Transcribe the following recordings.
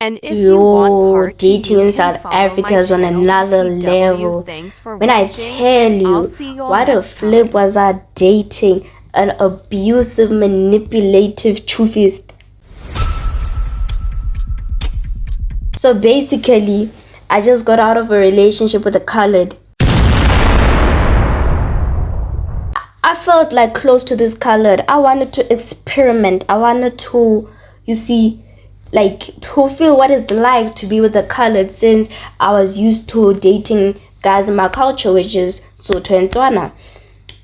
And if you want Yo, part 2, dating you in can South follow Africa my is on channel another BTW. level. Thanks for When I watching, tell and I'll you, see you all what a next flip time. was our dating, an abusive, manipulative truthist. So basically, I just got out of a relationship with a colored. I felt like close to this colored. I wanted to experiment. I wanted to, you see, like to feel what it's like to be with a colored, since I was used to dating guys in my culture, which is Sotho and Tswana.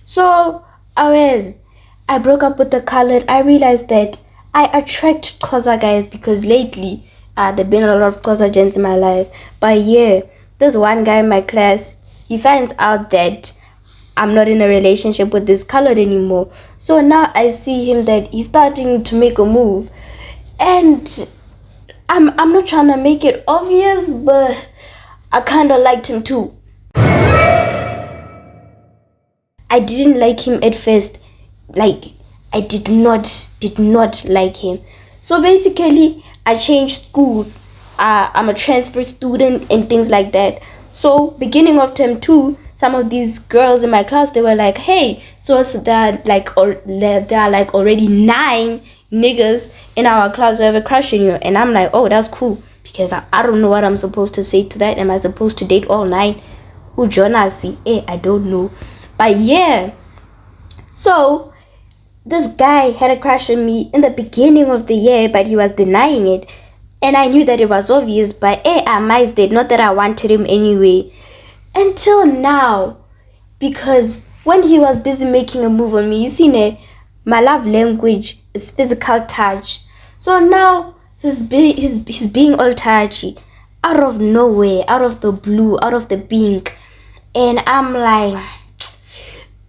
So I broke up with the colored. I realized that I attract Xhosa guys because lately there've been a lot of Xhosa gents in my life. But yeah, there's one guy in my class. He finds out that I'm not in a relationship with this colored anymore. So now I see him that he's starting to make a move, and I'm not trying to make it obvious, but I kind of liked him too. I didn't like him at first. Like, I did not like him. So basically, I changed schools. I'm a transfer student and things like that. So beginning of term 2, some of these girls in my class, they were like, hey, so there are like already 9 niggas in our class who have a crush on you. And I'm like, oh, that's cool, because I don't know what I'm supposed to say to that. Am I supposed to date all 9? Who Jonas? I don't know. But yeah, so this guy had a crush on me in the beginning of the year, but he was denying it. And I knew that it was obvious, but I missed it. Not that I wanted him anyway. Until now. Because when he was busy making a move on me, you see, my love language is physical touch. So now he's being all touchy. Out of nowhere, out of the blue, out of the pink. And I'm like,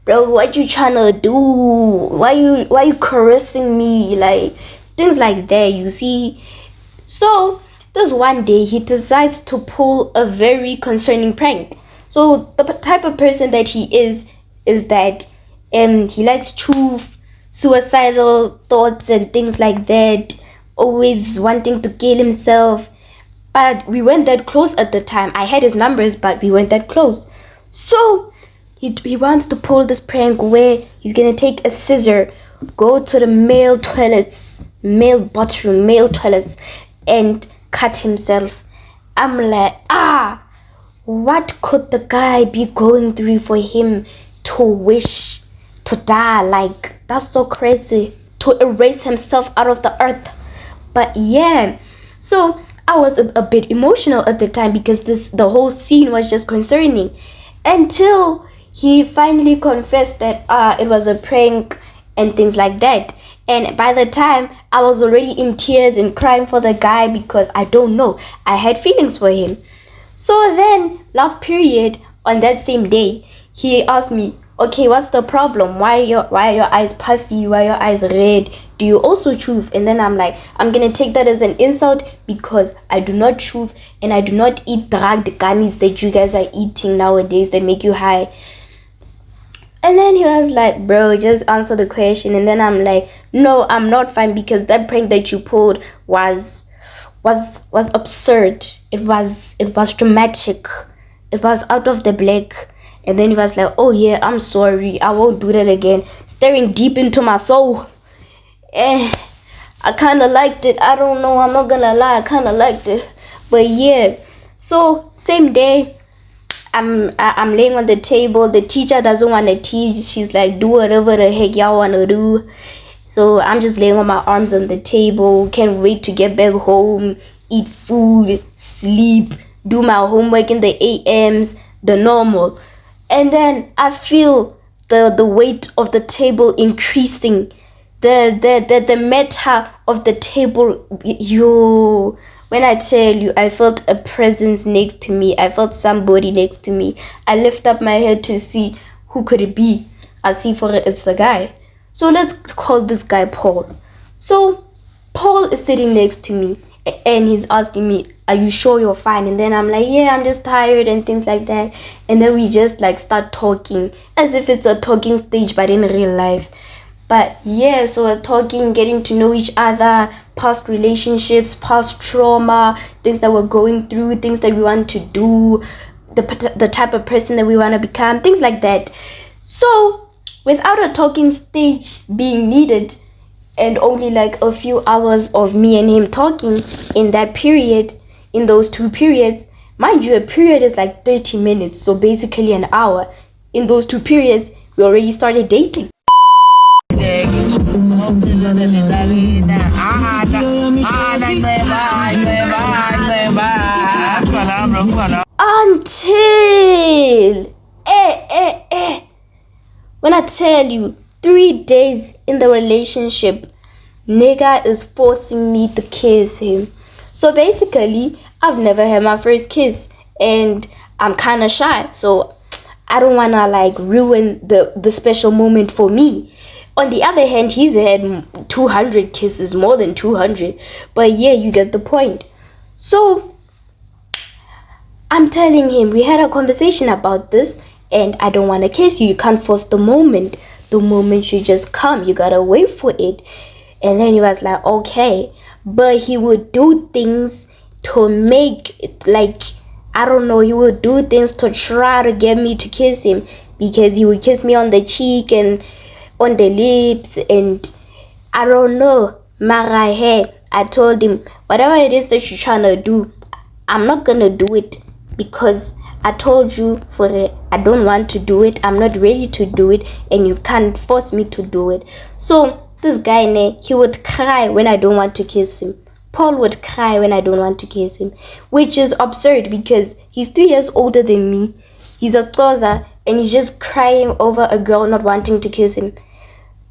bro, what you trying to do? Why you caressing me? Like, things like that, you see. So this one day he decides to pull a very concerning prank. So the type of person that he is that he likes truth, suicidal thoughts and things like that, always wanting to kill himself. But we weren't that close at the time. I had his numbers, but we weren't that close. So he wants to pull this prank where he's gonna take a scissor, go to the male toilets, male bathroom, male toilets, and cut himself. I'm like, what could the guy be going through for him to wish to die? Like, that's so crazy, to erase himself out of the earth. But yeah, so I was a bit emotional at the time because the whole scene was just concerning, until he finally confessed that it was a prank and things like that. And by the time, I was already in tears and crying for the guy because I don't know, I had feelings for him. So then last period, on that same day, he asked me, okay, what's the problem? Why are your eyes puffy? Why are your eyes red? Do you also chew? And then I'm like, I'm gonna take that as an insult because I do not chew and I do not eat drugged gummies that you guys are eating nowadays that make you high. And then he was like, bro, just answer the question. And then I'm like, no, I'm not fine because that prank that you pulled was absurd. It was dramatic. It was out of the black. And then he was like, oh yeah, I'm sorry, I won't do that again. Staring deep into my soul. I kind of liked it. I don't know, I'm not gonna lie, I kind of liked it. But yeah, so same day, I'm laying on the table. The teacher doesn't want to teach. She's like, do whatever the heck y'all want to do. So I'm just laying on my arms on the table. Can't wait to get back home, eat food, sleep, do my homework in the AMs, the normal. And then I feel the weight of the table increasing. The matter of the table, when I tell you, I felt a presence next to me. I felt somebody next to me. I lift up my head to see who could it be. I see for it, it's the guy. So let's call this guy Paul. So Paul is sitting next to me and he's asking me, are you sure you're fine? And then I'm like, yeah, I'm just tired and things like that. And then we just like start talking as if it's a talking stage, but in real life. But yeah, so we're talking, getting to know each other, past relationships, past trauma, things that we're going through, things that we want to do, the type of person that we want to become, things like that. So without a talking stage being needed, and only like a few hours of me and him talking in that period, in those 2 periods, mind you, a period is like 30 minutes, so basically an hour. In those 2 periods, we already started dating. Until when I tell you, 3 days in the relationship, nigga is forcing me to kiss him. So basically, I've never had my first kiss, and I'm kind of shy, so I don't want to like ruin the special moment for me. On the other hand, he's had 200 kisses, more than 200, but yeah, you get the point. So I'm telling him, we had a conversation about this, and I don't want to kiss you. You can't force the moment. The moment should just come. You gotta wait for it. And then he was like, okay. But he would do things to make it like, I don't know, he would do things to try to get me to kiss him, because he would kiss me on the cheek and on the lips, and I don't know. Mara hair. I told him, whatever it is that you're trying to do, I'm not gonna do it, because I told you for it, I don't want to do it. I'm not ready to do it, and you can't force me to do it. So this guy, he would cry when I don't want to kiss him. Paul would cry when I don't want to kiss him, which is absurd because he's 3 years older than me. He's a Xhosa, and he's just crying over a girl not wanting to kiss him.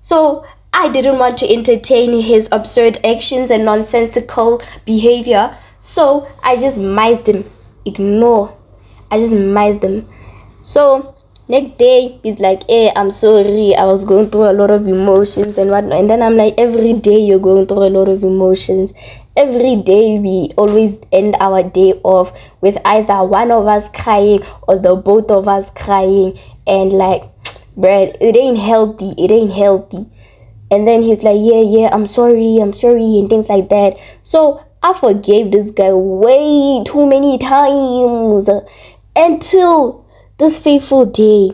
So I didn't want to entertain his absurd actions and nonsensical behavior. So I just mized him. Ignore. I just mized him. So next day, he's like, hey, I'm sorry. I was going through a lot of emotions and whatnot. And then I'm like, every day you're going through a lot of emotions. Every day we always end our day off with either one of us crying or the both of us crying. And like, bruh, it ain't healthy. It ain't healthy. And then he's like, yeah, I'm sorry, and things like that. So I forgave this guy way too many times until this fateful day,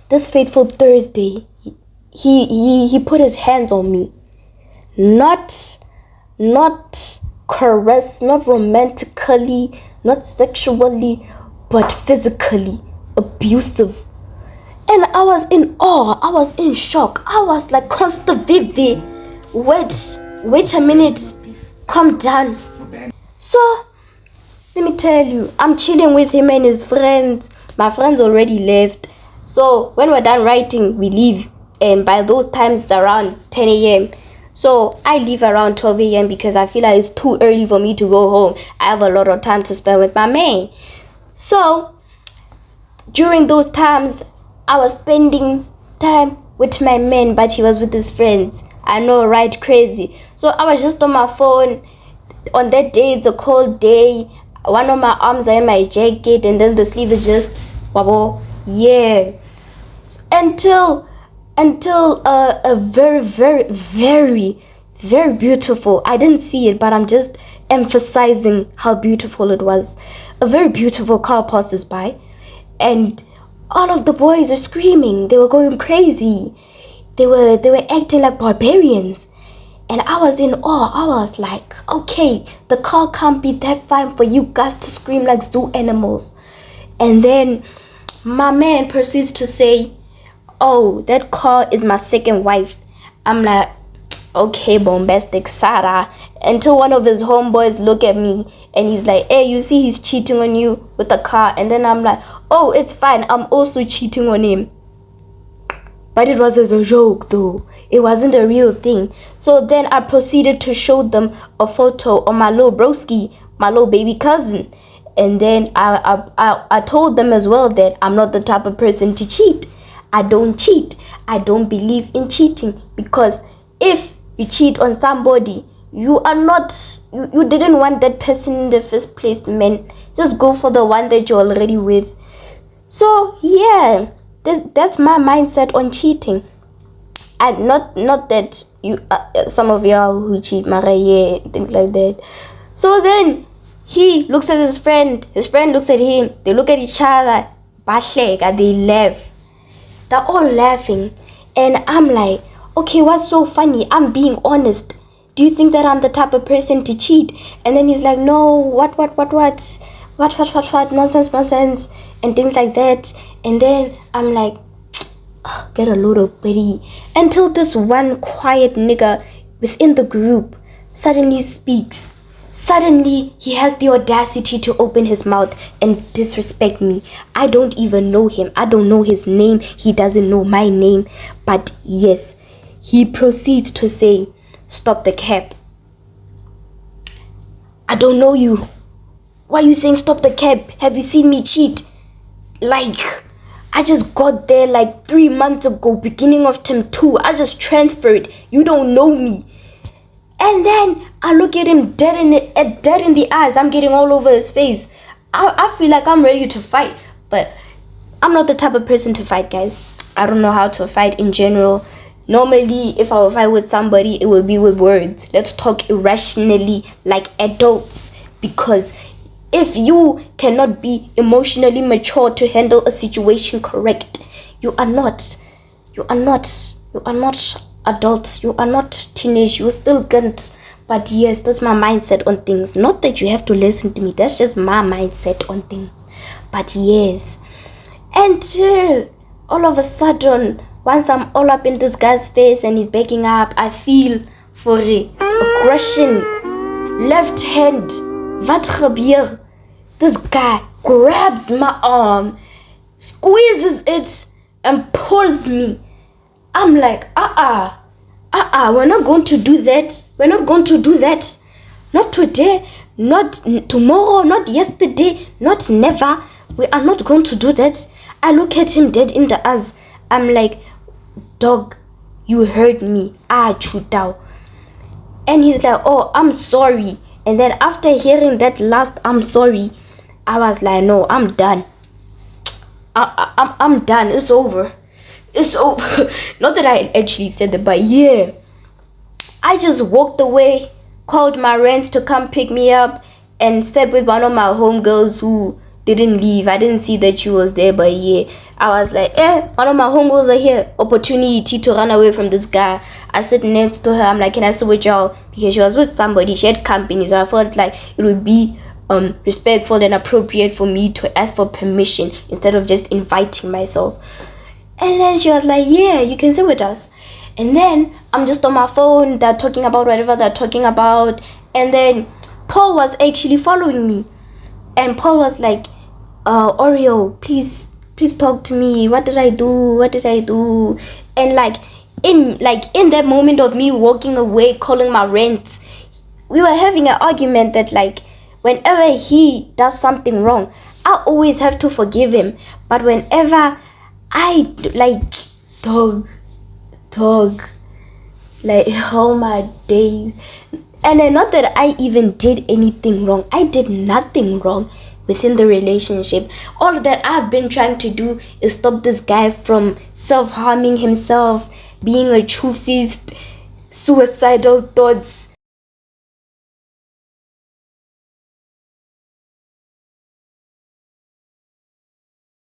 this fateful Thursday. He put his hands on me. Not caress, not romantically, not sexually, but physically abusive. And I was in awe. I was in shock. I was like, Consta Vivi, wait a minute, calm down. So let me tell you, I'm chilling with him and his friends. My friends already left. So when we're done writing, we leave. And by those times, it's around 10 a.m. So I leave around 12 a.m. because I feel like it's too early for me to go home. I have a lot of time to spend with my man. So during those times, I was spending time with my man, but he was with his friends. I know, right? Crazy. So I was just on my phone. On that day, it's a cold day. One of my arms are in my jacket, and then the sleeve is just wobble. Yeah. Until a very, very, very, very beautiful. I didn't see it, but I'm just emphasizing how beautiful it was. A very beautiful car passes by, and all of the boys were screaming. They were going crazy. They were acting like barbarians. And I was in awe. I was like, okay, the car can't be that fine for you guys to scream like zoo animals. And then my man proceeds to say, oh, that car is my second wife. I'm like, okay, bombastic Sarah. Until one of his homeboys look at me and he's like, hey, you see he's cheating on you with the car. And then I'm like, oh, it's fine, I'm also cheating on him. But it was as a joke though. It wasn't a real thing. So then I proceeded to show them a photo of my little broski, my little baby cousin. And then I told them as well that I'm not the type of person to cheat. I don't cheat. I don't believe in cheating, because if you cheat on somebody, you didn't want that person in the first place, man. Just go for the one that you're already with. So yeah, that's my mindset on cheating. And not that some of y'all who cheat, mara, yeah, things like that. So then he looks at his friend looks at him, they look at each other, bahleka, they laugh. They're all laughing. And I'm like, okay, what's so funny? I'm being honest. Do you think that I'm the type of person to cheat? And then he's like, no, what, nonsense, and things like that. And then I'm like, get a load of pity. Until this one quiet nigga within the group suddenly speaks. Suddenly, he has the audacity to open his mouth and disrespect me. I don't even know him. I don't know his name. He doesn't know my name. But yes, he proceeds to say, stop the cap. I don't know you. Why are you saying stop the cap? Have you seen me cheat? Like, I just got there like 3 months ago, beginning of term 2. I just transferred. You don't know me. And then I look at him dead in the eyes. I'm getting all over his face. I feel like I'm ready to fight. But I'm not the type of person to fight, guys. I don't know how to fight in general. Normally, if I will fight with somebody, it will be with words. Let's talk irrationally like adults. Because if you cannot be emotionally mature to handle a situation correct, you are not adults, you are not teenage, you're still guns. But yes, that's my mindset on things. Not that you have to listen to me, that's just my mindset on things. But yes, until all of a sudden, once I'm all up in this guy's face and he's backing up, I feel for aggression. Left hand, wat gebeur? This guy grabs my arm, squeezes it, and pulls me. I'm like, we're not going to do that. We're not going to do that. Not today, not tomorrow, not yesterday, not never. We are not going to do that. I look at him dead in the eyes. I'm like, dog, you heard me. I chewed out. And he's like, oh, I'm sorry. And then after hearing that last I'm sorry, I was like, no, I'm done. I'm done. It's over. It's over. Not that I actually said that, but yeah. I just walked away, called my rent to come pick me up, and stayed with one of my homegirls who didn't leave. I didn't see that she was there, but yeah. I was like, one of my homegirls are here. Opportunity to run away from this guy. I sit next to her. I'm like, can I sit with y'all? Because she was with somebody. She had company, so I felt like it would be respectful and appropriate for me to ask for permission instead of just inviting myself. And then she was like, yeah, you can sit with us. And then I'm just on my phone. They're talking about whatever they're talking about. And then Paul was actually following me. And Paul was like, Oreo, please talk to me. What did I do? And like in that moment of me walking away, calling my rent, we were having an argument that like whenever he does something wrong, I always have to forgive him. But whenever I like dog, like oh my days. And then not that I even did anything wrong. I did nothing wrong within the relationship. All that I've been trying to do is stop this guy from self-harming himself, being a truthist, suicidal thoughts,